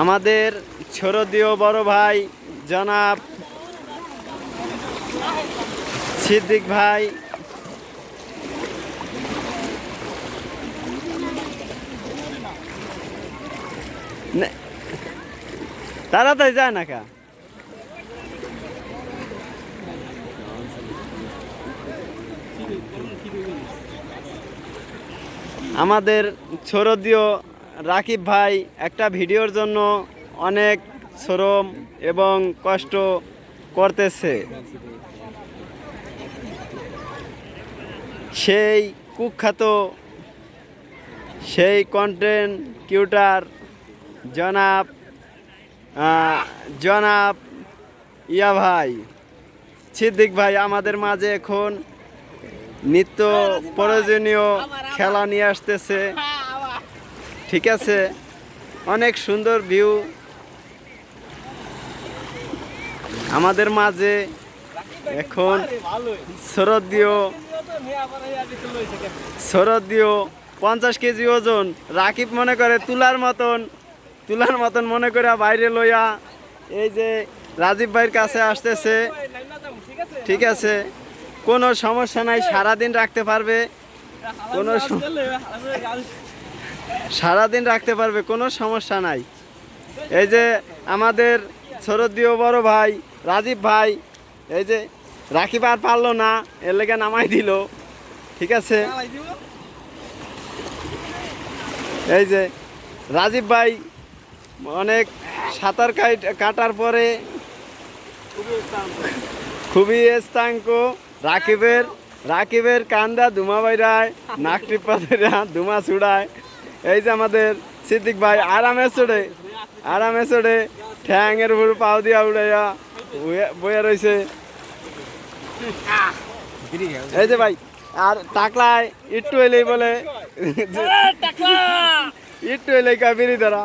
আমাদের ছোরদীয় বড় ভাই জনাব সিদ্দিক ভাই তাড়াতাড়ি যায় না কা আমাদের ছোরদীয় রাকিব ভাই একটা ভিডিওর জন্য অনেক শ্রম এবং কষ্ট করতেছে। সেই কুখ্যাত সেই কন্টেন্ট ক্রিয়েটর জনাব জনাব ইয়া ভাই সিদ্দিক ভাই আমাদের মাঝে এখন নিত্য প্রয়োজনীয় খেলা নিয়ে আসতেছে। ঠিক আছে, অনেক সুন্দর ভিউ আমাদের মাঝে এখন শরদীয় 50 কেজি ওজন রাকিব মনে করে তুলার মতন মনে করে বাইরে লইয়া এই যে রাজীব ভাইয়ের কাছে আসতেছে। ঠিক আছে, কোনো সমস্যা নাই, সারাদিন রাখতে পারবে, সারাদিন রাখতে পারবে, কোনো সমস্যা নাই। এই যে আমাদের শরদীয় বড় ভাই রাজীব ভাই এই যে রাকিব আর পারলো না, এর লেগে নামাই দিল। ঠিক আছে, এই যে রাজীব ভাই অনেক সাঁতার কাটার পরে খুবই স্থাঙ্ক রাকিবের কান্দা ধুমা বাইরায়, নাক টিপা ধুমা ছুড়ায়। এই যে আমাদের সিদ্দিক ভাই আরামে চড়ে ঠ্যাংয়ের উপর পাও দিয়া উড়াইয়া বইয়া রয়েছে। এই যে ভাই আর টাকলায় একটু এলেই বলে একটু এলেই কাবিরি ধরা।